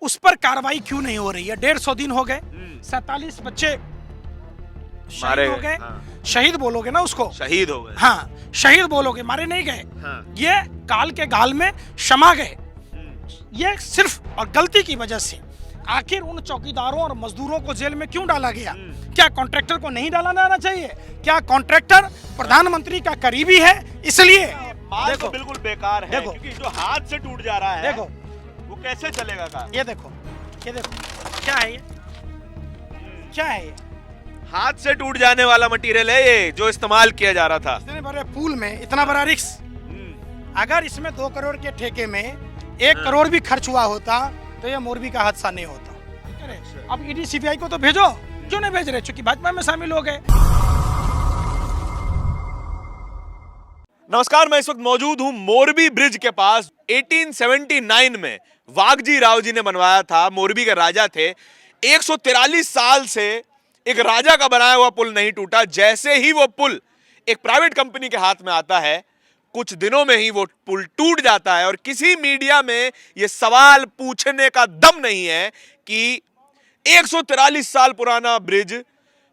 उस पर कार्रवाई क्यों नहीं हो रही है? 150 दिन हो गए, 47 बच्चे शहीद हो गए। शहीद बोलोगे ना उसको, शहीद हो गए। हाँ, शहीद बोलोगे, मारे नहीं गए। हाँ। ये काल के गाल में क्षमा गए। ये सिर्फ और गलती की वजह से आखिर उन चौकीदारों और मजदूरों को जेल में क्यों डाला गया? क्या कॉन्ट्रैक्टर को नहीं डाला जाना चाहिए? क्या कॉन्ट्रैक्टर प्रधानमंत्री का करीबी है इसलिए? माल तो बिल्कुल बेकार है, देखो, क्योंकि जो हाथ से टूट जा रहा है, देखो वो कैसे चलेगा काम? ये देखो, ये देखो, क्या है ये? क्या है ये? हाथ से टूट जाने वाला मटेरियल है ये, जो इस्तेमाल किया जा रहा था। इतने बड़े पुल में इतना बड़ा रिस्क, अगर इसमें 2 करोड़ के ठेके में 1 करोड़ भी खर्च हुआ होता तो ये मोरबी का हादसा नहीं होता। अब ईडी सीबीआई को तो भेजो, क्यों नहीं भेज रहे? चूंकि भाजपा में शामिल हो गए। नमस्कार, मैं इस वक्त मौजूद हूं मोरबी ब्रिज के पास। 1879 में वाघजी राव जी ने बनवाया था। मोरबी के राजा थे। 143 साल से एक राजा का बनाया हुआ पुल नहीं टूटा। जैसे ही वो पुल एक प्राइवेट कंपनी के हाथ में आता है, कुछ दिनों में ही वो पुल टूट जाता है। और किसी मीडिया में ये सवाल पूछने का दम नहीं है कि 143 साल पुराना ब्रिज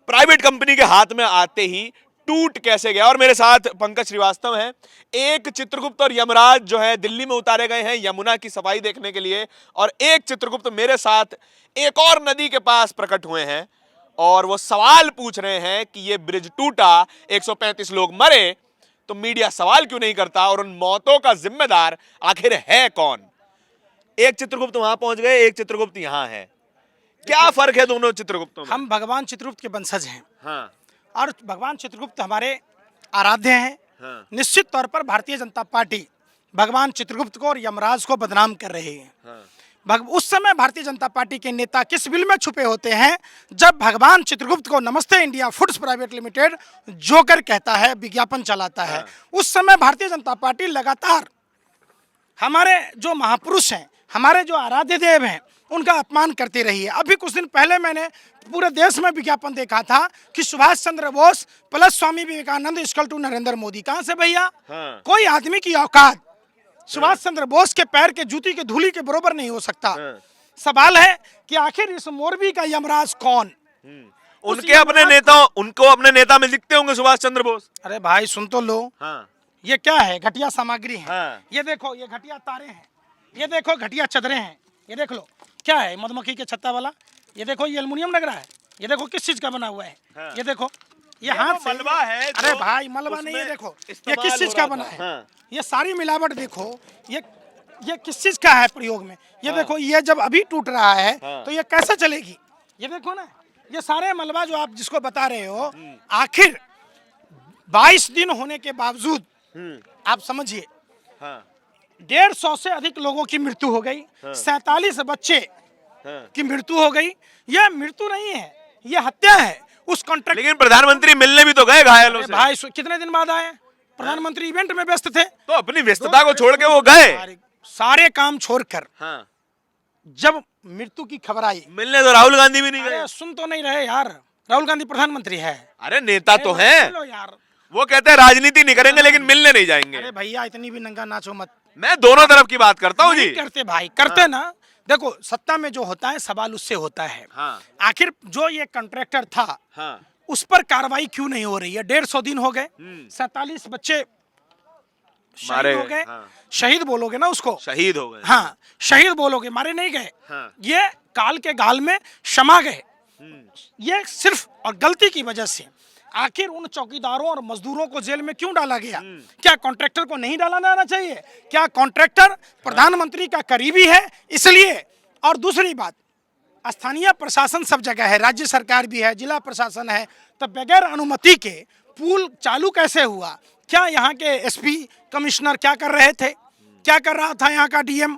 प्राइवेट कंपनी के हाथ में आते ही टूट कैसे गया। और मेरे साथ पंकज श्रीवास्तव हैं। एक चित्रगुप्त और यमराज जो है दिल्ली में उतारे गए हैं यमुना की सफाई देखने के लिए, और एक चित्रगुप्त मेरे साथ एक और नदी के पास प्रकट हुए हैं और वो सवाल पूछ रहे हैं कि ये ब्रिज टूटा, 135 लोग मरे, तो मीडिया सवाल क्यों नहीं करता और उन मौतों का जिम्मेदार आखिर है कौन? एक चित्रगुप्त वहां पहुंच गए, एक चित्रगुप्त यहां है। क्या फर्क है दोनों चित्रगुप्तों में? हम भगवान चित्रगुप्त के वंशज हैं। हाँ। और भगवान चित्रगुप्त हमारे आराध्य हैं। हाँ। निश्चित तौर पर भारतीय जनता पार्टी भगवान चित्रगुप्त को और यमराज को बदनाम कर रही है। हाँ। उस समय भारतीय जनता पार्टी के नेता किस बिल में छुपे होते हैं जब भगवान चित्रगुप्त को नमस्ते India foods private limited joker कहता है, विज्ञापन चलाता है। उस समय भारतीय जनता पार्टी लगातार हमारे जो महापुरुष हैं, हमारे जो आराध्य देव हैं, उनका अपमान करती रही है। अभी कुछ दिन पहले मैंने पूरे देश में विज्ञापन देखा था कि Subhash Chandra Bose plus Swami Vivekananda equal to Narendra Modi. कहां से भैया? हाँ। कोई आदमी की औकात सुभाष चंद्र बोस के पैर के जूती के धूली के बरोबर नहीं हो सकता। सवाल है कि आखिर इस मोरबी का यमराज कौन? उनको अपने नेता में दिखते होंगे सुभाष चंद्र बोस। अरे भाई सुन तो लो। हाँ। ये क्या है? घटिया सामग्री है। हाँ। ये देखो, ये घटिया तारे हैं, ये देखो घटिया चदरें हैं, ये देख लो क्या है, मधुमक्खी के छत्ता वाला। ये देखो, ये एल्युमिनियम लग रहा है। ये देखो किस चीज का बना हुआ है। हाँ। ये देखो, ये हाथ से मलबा है। अरे भाई मलबा नहीं है, देखो ये किस चीज का बना है। हाँ। ये सारी मिलावट देखो, ये किस चीज का है प्रयोग में। ये देखो, ये जब अभी टूट रहा है तो ये कैसे चलेगी? ये देखो ना, ये सारे मलबा जो आप जिसको बता रहे हो, आखिर 22 दिन होने के बावजूद आप समझिए 150 से अधिक लोगों की मृत्यु हो गई। 47 बच्चे की मृत्यु हो गई। यह मृत्यु नहीं है, यह हत्या है। उस कॉन्ट्रैक्ट, लेकिन प्रधानमंत्री मिलने भी तो गए घायलों से। भाई कितने दिन बाद आए? प्रधानमंत्री इवेंट में व्यस्त थे, तो अपनी व्यस्तता को छोड़ के वो गए। सारे काम छोड़कर। हाँ। जब मृत्यु की खबर आई, मिलने तो राहुल गांधी भी नहीं गए। सुन तो नहीं रहे यार, राहुल गांधी प्रधानमंत्री है। अरे नेता तो हैं यार। वो कहते हैं राजनीति नहीं करेंगे लेकिन मिलने नहीं जाएंगे। अरे भैया इतनी भी नंगा नाचो मत। मैं दोनों तरफ की बात करता हूँ जी। करते भाई, करते ना। देखो सत्ता में जो होता है सवाल उससे होता है। हाँ। आखिर जो ये कॉन्ट्रैक्टर था, हाँ। उस पर कार्रवाई क्यों नहीं हो रही है? 150 दिन हो गए, 47 बच्चे शहीद हो गए। हाँ। शहीद बोलोगे ना उसको, शहीद हो गए। हाँ, शहीद बोलोगे, मारे नहीं गए। हाँ। ये काल के गाल में क्षमा गए। ये सिर्फ और गलती की वजह से आखिर उन चौकीदारों और मजदूरों को जेल में क्यों डाला गया? क्या कॉन्ट्रैक्टर को नहीं डाला जाना चाहिए? क्या कॉन्ट्रैक्टर प्रधानमंत्री का करीबी है इसलिए? और दूसरी बात, स्थानीय प्रशासन सब जगह है, राज्य सरकार भी है, जिला प्रशासन है, तब बगैर अनुमति के पुल चालू कैसे हुआ? क्या यहाँ के एसपी कमिश्नर क्या कर रहे थे? क्या कर रहा था यहाँ का डीएम?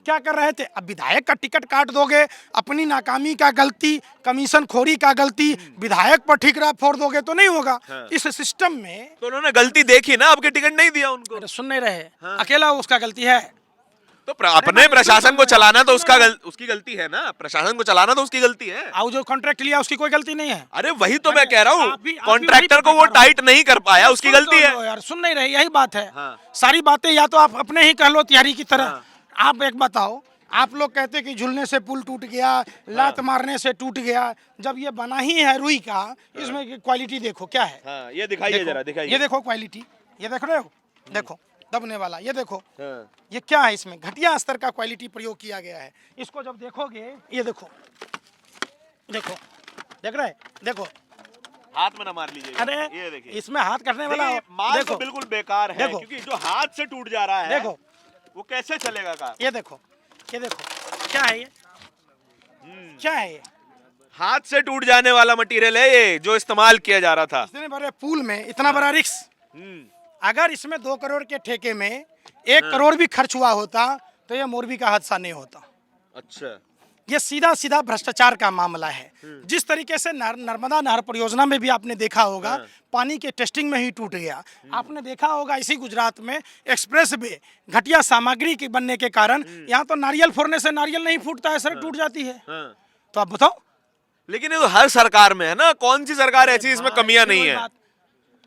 क्या कर रहे थे? अब विधायक का टिकट काट दोगे, अपनी नाकामी का गलती, कमीशन खोरी का गलती विधायक पर ठीकरा फोड़ दोगे तो नहीं होगा। हाँ। इस सिस्टम में तो उन्होंने गलती देखी ना, आपके टिकट नहीं दिया उनको। अरे सुन नहीं रहे। हाँ। अकेला उसका गलती है तो अपने प्रशासन को चलाना तो उसकी गलती है ना। प्रशासन को चलाना तो उसकी गलती है। और जो कॉन्ट्रैक्ट लिया उसकी कोई गलती नहीं है। अरे वही तो मैं कह रहा हूँ, कॉन्ट्रैक्टर को वो टाइट नहीं कर पाया, उसकी गलती है यार। सुन नहीं रहे, यही बात है। सारी बातें या तो आप अपने ही कह लो तिहारी की तरह। आप एक बताओ आप लोग कहते कि झूलने से पुल टूट गया, लात मारने से टूट गया, जब ये बना ही है रुई का, इसमें क्वालिटी देखो क्या है। हाँ, ये दिखाइए देखो, जरा, दिखाइए। ये देखो क्वालिटी, ये देख रहे हो, देखो दबने वाला, ये देखो हाँ। ये क्या है, इसमें घटिया स्तर का क्वालिटी प्रयोग किया गया है। इसको जब देखोगे, ये देखो, देखो देख रहे, देखो हाथ में ना मार लीजिए। अरे ये देखिए, इसमें हाथ कटने वाला देखिए, माल तो देखो, बिल्कुल बेकार है, देखो। क्योंकि जो हाथ से टूट जा रहा है देखो वो कैसे चलेगा कार? ये देखो, ये देखो क्या है, ये क्या है, ये हाथ से टूट जाने वाला मटेरियल है ये, जो इस्तेमाल किया जा रहा था। इतने बड़े पुल में इतना बड़ा रिस्क, अगर इसमें 2 करोड़ के ठेके में 1 करोड़ भी खर्च हुआ होता तो ये मोरबी का हादसा नहीं होता। अच्छा, ये सीधा सीधा भ्रष्टाचार का मामला है। जिस तरीके से नर्मदा नहर परियोजना में भी आपने देखा होगा, पानी के टेस्टिंग में ही टूट गया। आपने देखा होगा इसी गुजरात में एक्सप्रेस वे घटिया सामग्री के बनने के कारण यहाँ तो नारियल फोड़ने से नारियल नहीं फूटता है, सड़क टूट जाती है। तो आप बताओ, लेकिन ये तो हर सरकार में है ना, कौन सी सरकार ऐसी इसमें कमियां नहीं है?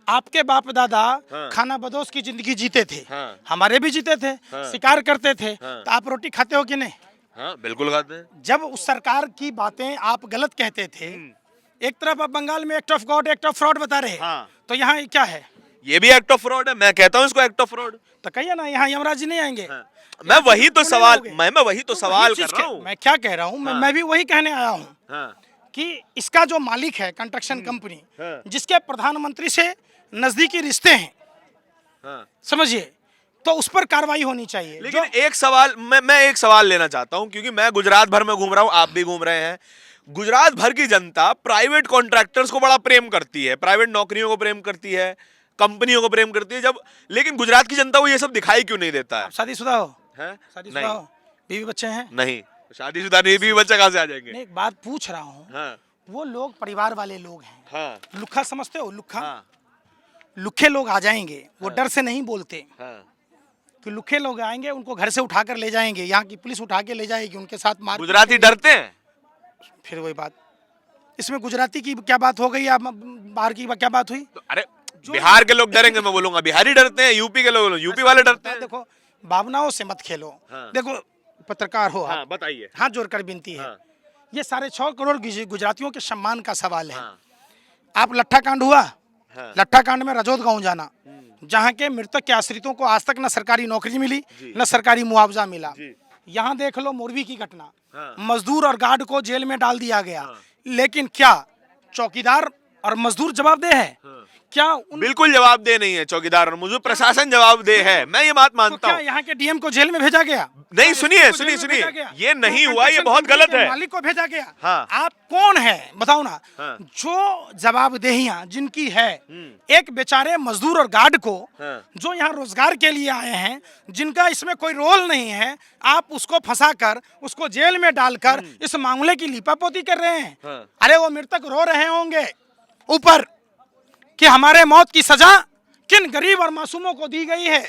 आपके बाप दादा खाना बदोश की जिंदगी जीते थे, हमारे भी जीते थे, शिकार करते थे, तो आप रोटी खाते हो कि नहीं? हाँ, बिल्कुल खाते हैं। जब उस सरकार की बातें आप गलत कहते थे, एक तरफ आप बंगाल में act of God act of fraud बता रहे, तो यहाँ क्या है? ये भी एक्ट ऑफ फ्रॉड है, मैं कहता हूँ इसको एक्ट ऑफ फ्रॉड। तो कहिए ना, यहाँ यमराज जी नहीं आएंगे। मैं वही तो सवाल, मैं वही तो सवाल कर रहा हूँ। मैं क्या कह रहा हूँ, मैं भी वही कहने आया हूँ कि इसका जो मालिक है कंस्ट्रक्शन कंपनी, जिसके प्रधानमंत्री से नजदीकी रिश्ते हैं, समझिए, तो उस पर कार्रवाई होनी चाहिए। लेकिन एक सवाल, मैं एक सवाल लेना चाहता हूं, क्योंकि मैं गुजरात भर में घूम रहा हूं, आप भी घूम रहे हैं। गुजरात भर की जनता प्राइवेट कॉन्ट्रैक्टर्स को बड़ा प्रेम करती है, प्राइवेट नौकरियों को प्रेम करती है, कंपनियों को प्रेम करती है, जब लेकिन गुजरात की जनता को ये सब दिखाई क्यों नहीं देता है? शादीशुदा हो? नहीं, हो, बीवी बच्चे हैं? नहीं, शादीशुदा नहीं, बीवी बच्चे कहां से आ जाएंगे? नहीं, एक बात पूछ रहा हूँ, वो लोग परिवार वाले लोग हैं, लुक्खा समझते हो? लुक्खा, लुखे लोग आ जाएंगे, वो डर से नहीं बोलते कि लुखे लोग आएंगे, उनको घर से उठाकर ले जाएंगे, यहाँ की पुलिस उठा के ले जाएगी, उनके साथ मार। गुजराती डरते हैं? फिर वही बात, इसमें गुजराती की क्या बात हो गई या बाहर की क्या बात हुई? तो अरे बिहार के लोग डरेंगे, मैं बोलूंगा बिहारी डरते हैं, यूपी के लोग, यूपी वाले डरते हैं। देखो, भावनाओं से मत खेलो। देखो, पत्रकार हो आप, बताइए, हाथ जोड़कर विनती है, ये 6.5 करोड़ गुजरातियों के सम्मान का सवाल है। आप लट्ठा कांड हुआ, लट्ठा कांड में रजौद गांव जाना, जहाँ के मृतक के आश्रितों को आज तक न सरकारी नौकरी मिली, न सरकारी मुआवजा मिला। यहाँ देख लो मोरबी की घटना, मजदूर और गार्ड को जेल में डाल दिया गया, लेकिन क्या चौकीदार और मजदूर जवाबदेह है? क्या बिल्कुल जवाबदेह नहीं है चौकीदार और मजदूर, प्रशासन जवाबदेह है, मैं ये बात मानता हूँ। यहाँ के डीएम को जेल में भेजा गया? नहीं, सुनिए, ये नहीं हुआ, ये बहुत गलत है। मालिक को भेजा गया। आप कौन है बताओ ना, जो जवाबदेहियां जिनकी है, एक बेचारे मजदूर और गार्ड को जो यहाँ रोजगार के लिए आए हैं, जिनका इसमें कोई रोल नहीं है, आप उसको फंसाकर उसको जेल में डालकर इस मामले की लिपापोती कर रहे हैं। अरे वो मृतक रो रहे होंगे ऊपर कि हमारे मौत की सजा किन गरीब और मासूमों को दी गई है।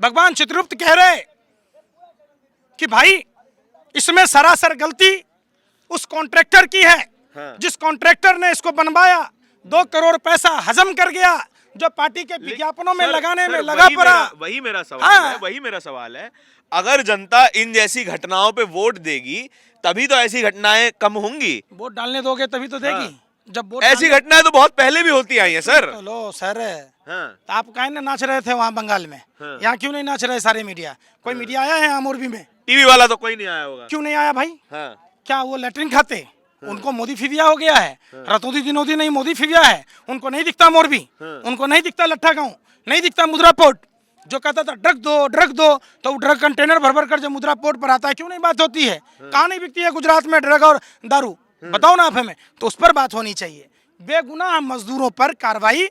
भगवान चित्रगुप्त कह रहे कि भाई इसमें सरासर गलती उस कॉन्ट्रैक्टर की है, जिस कॉन्ट्रैक्टर ने इसको बनवाया, 2 करोड़ पैसा हजम कर गया, जो पार्टी के विज्ञापनों में लगाने में लगा पड़ा। वही मेरा सवाल है, वही मेरा सवाल है। अगर जनता इन जैसी घटनाओं पे वोट देगी, तभी तो ऐसी घटनाएं कम होंगी। वोट डालने दोगे तभी तो देगी। जब ऐसी घटनाएं तो बहुत पहले भी होती आई हैं सर। तो लो सर, तो आप काहे ना नाच रहे थे वहाँ बंगाल में, यहाँ क्यों नहीं नाच रहे सारे मीडिया? कोई मीडिया आया है मोरबी में? टीवी वाला तो कोई नहीं आया होगा। क्यों नहीं आया भाई? क्या वो लेटरिन खाते? उनको मोदी फिविया हो गया है, रतौदी दिनोदी नहीं मोदी फिविया है। उनको नहीं दिखता मोरबी, उनको नहीं दिखता लट्ठा गांव, नहीं दिखता मुद्रा पोर्ट। जो कहता था ड्रग दो, तो वो ड्रग कंटेनर भर कर जब मुद्रा पोर्ट पर आता है, क्यों नहीं बात होती है? कहाँ नहीं बिकती है गुजरात में ड्रग और दारू? बताओ ना आप हमें। तो उस पर बात होनी चाहिए। बेगुनाह मजदूरों पर कार्रवाई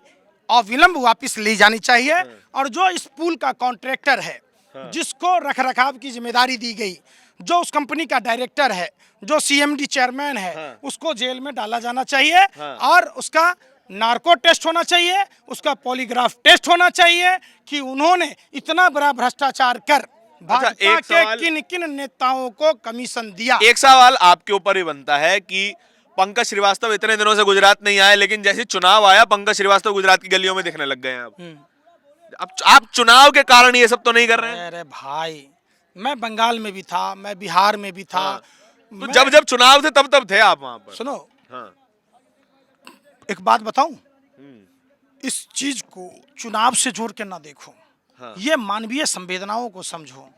अविलंब वापस ली जानी चाहिए। और जो इस पुल का कॉन्ट्रैक्टर है, जिसको रखरखाव की जिम्मेदारी दी गई, जो उस कंपनी का डायरेक्टर है, जो सीएमडी चेयरमैन है, उसको जेल में डाला जाना चाहिए। और उसका नार्को टेस्ट होना चाहिए, उसका पॉलीग्राफ टेस्ट होना चाहिए कि उन्होंने इतना बड़ा भ्रष्टाचार कर भाजपा के किन नेताओं को कमीशन दिया। एक सवाल आपके ऊपर ही बनता है कि पंकज श्रीवास्तव इतने दिनों से गुजरात नहीं आए, लेकिन जैसे चुनाव आया पंकज श्रीवास्तव गुजरात की गलियों में दिखने लग गए हैं। अब आप चुनाव के कारण ये सब तो नहीं कर रहे हैं? अरे भाई, मैं बंगाल में भी था, मैं बिहार में भी था। हाँ। तो मैं- जब जब चुनाव थे तब थे आप वहां पर। सुनो, हाँ। एक बात बताऊं, हम्म। इस चीज को चुनाव से जोड़ के ना देखो। हाँ। ये मानवीय संवेदनाओं को समझो।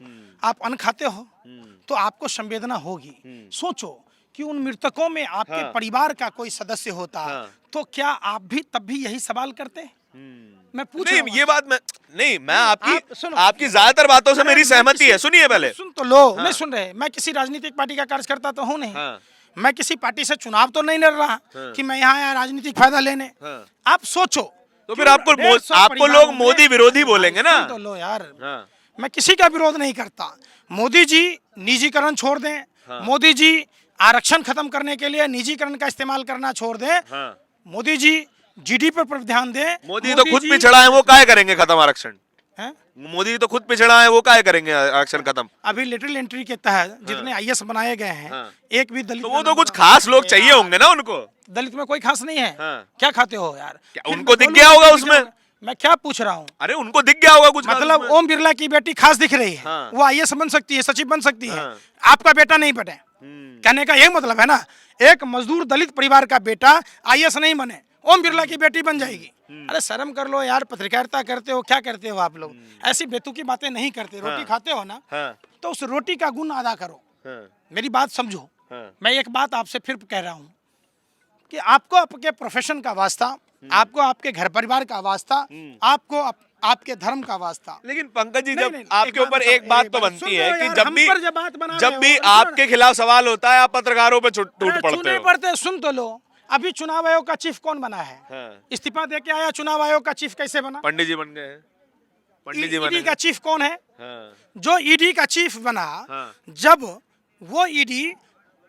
आप अन्न खाते हो तो आपको संवेदना होगी। सोचो कि उन मृतकों में आपके हाँ। परिवार का कोई सदस्य होता हाँ। तो क्या आप भी तब भी यही सवाल करते? मैं पूछ नहीं, रहा हूँ ये बात मैं नहीं, मैं आपकी सुनो। आपकी ज्यादातर बातों से अरे मेरी मैं सहमति किसी- है। सुनिए पहले। सुन तो लो। हाँ। नहीं सुन रहे। मैं किसी राजनीतिक पार्टी का कार्यकर्ता तो हूँ नहीं। हाँ। मैं किसी पार्टी से चुनाव तो नहीं लड़ रहा हाँ। कि मैं यहाँ आया राजनीतिक फायदा लेने। हाँ। आप सोचो तो कि फिर आपको 150 आपको परिवारों लोग में- मोदी विरोधी बोलेंगे ना। सुन तो लो यार। हाँ। मैं किसी का विरोध नहीं करता। मोदी जी निजीकरण छोड़ दें। हाँ। मोदी जी आरक्षण खत्म करने के लिए निजीकरण का इस्तेमाल करना छोड़ दें। हाँ। मोदी जी जीडीपी पर पिछड़ा दें। मोदी तो खुद पिछड़ा है, वो काहे करेंगे खत्म आरक्षण? हैं? मोदी तो खुद पिछड़ा है, वो काहे करेंगे आरक्षण खत्म? अभी लिटिल एंट्री के तहत जितने आईएएस बनाए गए हैं, हाँ। एक भी दलित तो का वो तो नाम कुछ बना- खास लोग चाहिए यार, होंगे ना उनको। दलित में कोई खास नहीं है। हाँ। क्या खाते हो यार? क्या फिर उनको मैं दिख बोलूंगा गया होगा कि उसमें? मैं क्या पूछ रहा हूँ? अरे उनको दिख गया होगा कुछ खास मतलब उसमें। ओम बिरला की बेटी खास दिख रही है। हाँ। वो आईएएस बन सकती है, सचिव बन सकती है। हाँ। आपका बेटा नहीं बने। कहने का यही मतलब है ना, एक मजदूर दलित परिवार का बेटा आईएएस नहीं बने, ओम बिरला की बेटी बन जाएगी। अरे शर्म कर लो यार, पत्रकारिता करते हो, क्या करते हो आप लोग? ऐसी बेतुकी बातें नहीं करते। रोटी खाते हो ना, हाँ। तो उस रोटी का गुण अदा करो। हाँ। मेरी बात समझो। हाँ। मैं एक बात आपसे फिर कह रहा हूँ कि आपको आपके प्रोफेशन का वास्ता, आपको आपके घर परिवार का वास्ता, आपको आपके धर्म का वास्ता। लेकिन पंकज जी, नहीं, जब नहीं, आपके एक बात ऊपर बताओ, एक बात एक तो बात बनती सुन है लो कि यार, जब हम भी पर जब बात बना जब रहे भी हो, आपके खिलाफ सवाल होता है आप पत्रकारों पे टूट अरे पड़ते चुने हो। पड़ते। सुन तो लो, अभी चुनाव आयोग का चीफ कौन बना है? हाँ। इस्तीफा दे के आया, चुनाव आयोग का चीफ कैसे बना? पंडित जी बन गए हैं। पंडित जी बने ईडी का चीफ कौन है? हाँ। जो ईडी का चीफ बना, हाँ। जब वो ईडी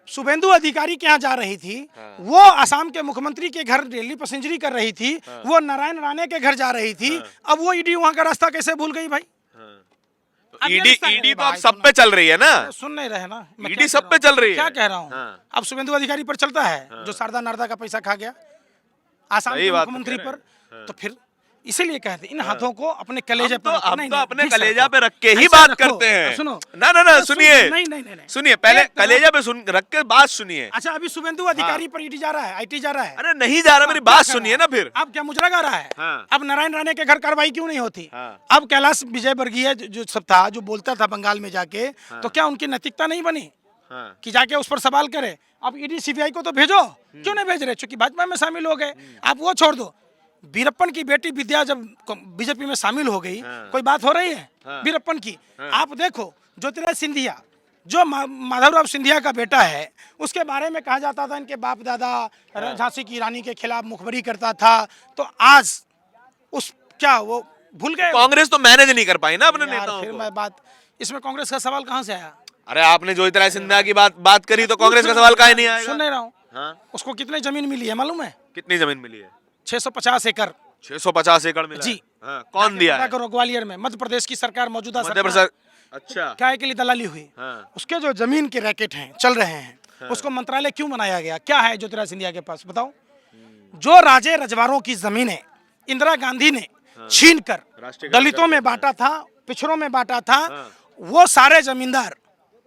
शुभेंदु अधिकारी के यहाँ जा रही थी, हाँ। वो असम के मुख्यमंत्री के घर दिल्ली पैसेंजरी कर रही थी, वो नारायण राणे के घर जा रही थी। अब वो ईडी वहां का रास्ता कैसे भूल गई भाई? अब ये ईडी रास्ता ईडी नहीं तो अब भाई, सब पे चल रही है ना। सुन नहीं रहे ना? मैं ईडी क्या सब कह पे रहा हूँ? चल रही है। क्या कह रहा हूँ? हाँ। अब शुभेंदु अधिकारी पर चलता है जो शारदा नारदा का पैसा खा गया आसाम सही के बात तो मुख्यमंत्री कह रहे पर। हैं। तो फिर इसीलिए कहते हैं इन हाथों को अपने कलेजे पर रखो। अब नहीं, तो नहीं, अपने ठीक से कलेजा रखो। पे रख के ही ऐसे बात रखो। करते हैं। सुनो ना ना ना, अरे सुनिए। नहीं नहीं नहीं नहीं। सुनिए पहले, एक तरफ- कलेजा पे सुन रख के बात सुनिए। अच्छा, अभी शुभेंदु अधिकारी पर ईडी जा रहा है, आईटी जा रहा है। अरे नहीं जा रहा, मेरी क्या बात कर सुनिए रहा ना है? फिर। अब क्या मुजरा गा रहा है? हाँ। अब नारायण राणे के घर कार्रवाई क्यों नहीं होती? हाँ। अब कैलाश विजयवर्गीय जो सब था, जो बोलता था बंगाल में जाके, तो क्या उनकी नैतिकता नहीं बनी हाँ। कि जाके उस पर सवाल करे? अब ईडी सीबीआई को तो भेजो, क्यों नहीं भेज रहे? चूंकि भाजपा में शामिल हो गए। आप वो छोड़ दो, वीरप्पन की बेटी विद्या जब बीजेपी में शामिल हो गई, हाँ। कोई बात हो रही है हाँ। वीरप्पन की? हाँ। आप देखो, ज्योतिराज सिंधिया जो माधवराव सिंधिया का बेटा है, उसके बारे में कहा जाता था इनके बाप दादा झांसी की रानी के खिलाफ मुखबरी करता था। तो आज उस क्या वो भूल गए? कांग्रेस तो मैनेज नहीं कर पाई ना अपने यार, नेताओं फिर को। मैं बात, इसमें कांग्रेस का सवाल कहाँ से आया? अरे आपने ज्योतिरादित्य सिंधिया की बात करी तो कांग्रेस का सवाल काहे नहीं आएगा? सुन नहीं रहा हूँ। हाँ। उसको कितनी जमीन मिली है मालूम है? कितनी जमीन मिली है? 650 एकड़ 650 एकड़ मिला जी। है? हाँ। कौन दिया है? करो ग्वालियर में, मध्य प्रदेश की सरकार, मौजूदा मध्य सरकार। प्रदेश। अच्छा। क्या के लिए दलाली हुई? हाँ। उसके जो जमीन के रैकेट हैं चल रहे हैं, उसको मंत्रालय क्यों बनाया गया? क्या है ज्योतिराज सिंधिया के पास, बताओ? जो राजे रजवाड़ों की जमीनें इंदिरा गांधी ने छीन कर राष्ट्रीय दलितों में बांटा था, पिछड़ों में बांटा था, हाँ। वो सारे जमींदार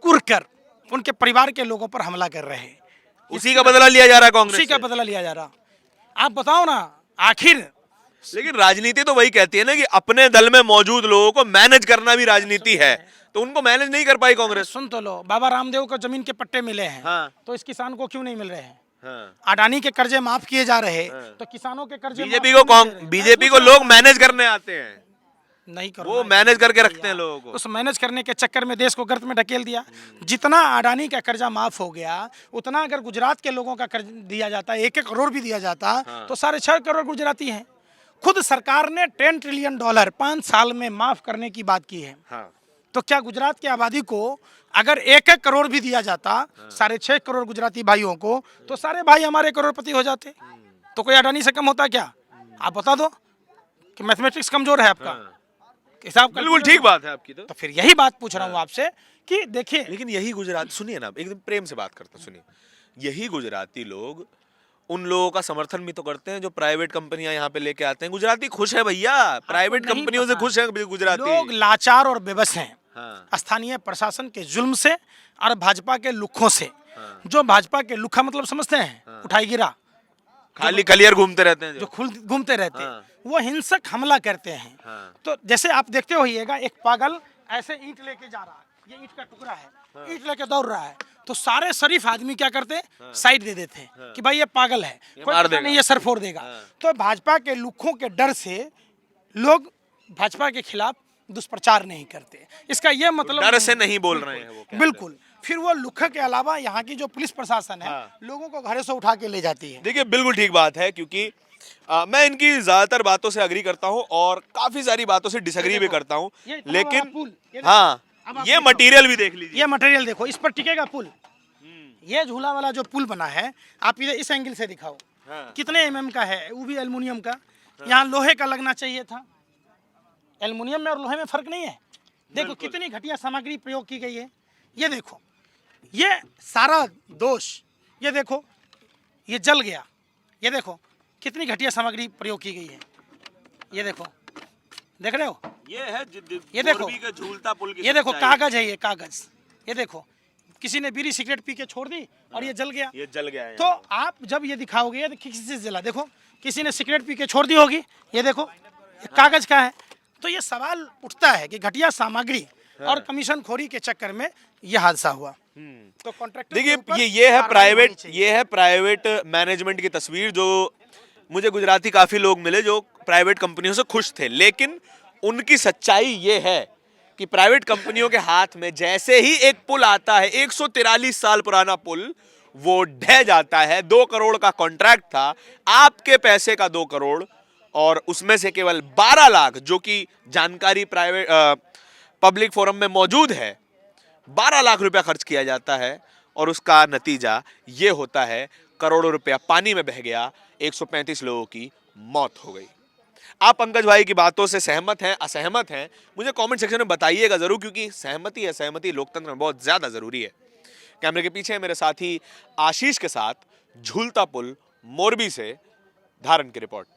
कुर्क कर उनके परिवार के लोगों पर हमला कर रहे हैं। उसी का बदला लिया जा रहा है कांग्रेस उसी का से। बदला लिया जा रहा। आप बताओ ना, आखिर लेकिन राजनीति तो वही कहती है ना कि अपने दल में मौजूद लोगों को मैनेज करना भी राजनीति है, तो उनको मैनेज नहीं कर पाई कांग्रेस। सुन तो लो, बाबा रामदेव को जमीन के पट्टे मिले हैं, हाँ। तो इस किसान को क्यों नहीं मिल रहे हैं? हाँ। अडानी के कर्जे माफ किए जा रहे, तो किसानों के कर्जे माफ बीजेपी क्यों को नहीं दे रहे? बीजेपी को लोग मैनेज करने आते हैं, नहीं करो, वो मैनेज करके रखते हैं लोगों को। उस मैनेज करने के चक्कर में देश को गर्त में ढकेल दिया। जितना अडानी का कर्जा माफ हो गया, उतना अगर गुजरात के लोगों का कर्ज दिया जाता, 1-1 करोड़ भी दिया जाता, तो 6.5 करोड़ गुजराती हैं। खुद सरकार ने $10 ट्रिलियन 5 साल में माफ करने की बात की है। हाँ। तो क्या गुजरात की आबादी को अगर 1-1 करोड़ भी दिया जाता, 6.5 करोड़ गुजराती भाइयों को, तो सारे भाई हमारे करोड़पति हो जाते। तो कोई अडानी से कम होता क्या? आप बता दो कि मैथमेटिक्स कमजोर है आपका, हिसाब बिल्कुल ठीक बात है आपकी। तो फिर यही बात पूछ रहा हूँ आपसे कि देखिए, लेकिन यही गुजरात, सुनिए ना, एकदम प्रेम से बात करता हूं, सुनिए। यही गुजराती लोग उन लोगों का समर्थन भी तो करते हैं जो प्राइवेट कंपनियां यहाँ पे लेके आते हैं। गुजराती खुश है भैया, प्राइवेट नहीं कंपनियों से पता। खुश है गुजराती। लोग लाचार और बेबस हैं। हाँ। स्थानीय प्रशासन के जुल्म से और भाजपा के लुक्खों से। हाँ। जो भाजपा के लुक्खा मतलब समझते हैं, उठाई गिरा, खाली कलियर घूमते रहते हैं जो खुल घूमते रहते हैं, हाँ। वो हिंसक हमला करते हैं। हाँ। तो जैसे आप देखते होइएगा, एक पागल ऐसे ईंट लेके जा रहा है, ये ईंट का टुकड़ा है, ईंट लेके दौड़ रहा है, तो सारे शरीफ आदमी क्या करते हैं, साइड दे देते हैं कि भाई ये पागल है, कोई मार पता देगा। नहीं, ये सर फोड़ देगा। तो भाजपा के लुक्खों के डर से लोग भाजपा के खिलाफ दुष्प्रचार नहीं करते। इसका ये मतलब डर से नहीं बोल रहे हैं वो, कहते हैं। बिल्कुल। फिर वो लुक्खा के अलावा यहाँ की जो पुलिस प्रशासन है, हाँ। लोगों को घरों से उठा के ले जाती है। देखिए बिल्कुल ठीक बात है, क्योंकि मैं इनकी ज्यादातर बातों से अग्री करता हूं और काफी सारी बातों से डिसएग्री भी करता हूं, ये इतना बड़ा लेकिन पुल, ये देखो। हाँ, अब आप ये देखो। मटेरियल भी देख लीजिए। ये मटेरियल देखो, इस पर टिकेगा पुल। ये झूला वाला जो पुल बना है, आप इधर इस एंगल से दिखाओ, हाँ। कितने एमएम का है, वो भी एल्युमिनियम का। यहाँ लोहे का लगना चाहिए था। एल्युमिनियम में और लोहे में फर्क नहीं है। देखो कितनी घटिया सामग्री प्रयोग की गई है। ये देखो, ये सारा दोष, ये देखो, ये जल गया। ये देखो कितनी घटिया सामग्री प्रयोग की गई है। ये देखो, देख रहे हो, ये है ये देखो, मोरबी का झूलता पुल की ये देखो सच्चाई। कागज है, ये कागज। ये देखो, किसी ने बीड़ी सिगरेट पी के छोड़ दी और ये जल गया। ये जल गया है तो आप जब ये दिखाओगे, ये किसी से जला, देखो किसी ने सिगरेट पी के छोड़ दी होगी, ये देखो ये कागज का है। तो ये सवाल उठता है कि घटिया सामग्री और कमीशन खोरी के चक्कर में यह हादसा हुआ। तो कॉन्ट्रैक्टर के देखिए ऊपर ये है कार्रवाई प्राइवेट, होनी चाहिए। ये है प्राइवेट मैनेजमेंट की तस्वीर। जो मुझे गुजराती काफी लोग मिले जो प्राइवेट कंपनियों से खुश थे, लेकिन उनकी सच्चाई ये है कि प्राइवेट कंपनियों के हाथ में जैसे ही एक पुल आता है, 143 साल पुराना पुल, वो ढह जाता है। 2 करोड़ का कॉन्ट्रैक्ट था, आपके पैसे का 2 करोड़, और उसमें से केवल 12 लाख, जो कि जानकारी प्राइवेट पब्लिक फोरम में मौजूद है, 12 लाख रुपया खर्च किया जाता है और उसका नतीजा ये होता है करोड़ों रुपया पानी में बह गया, 135 लोगों की मौत हो गई। आप पंकज भाई की बातों से सहमत हैं, असहमत हैं? मुझे कमेंट सेक्शन में बताइएगा जरूर, क्योंकि सहमति असहमति लोकतंत्र में बहुत ज्यादा जरूरी है। कैमरे के पीछे मेरे साथी आशीष के साथ झूलता पुल मोरबी से धारण की रिपोर्ट।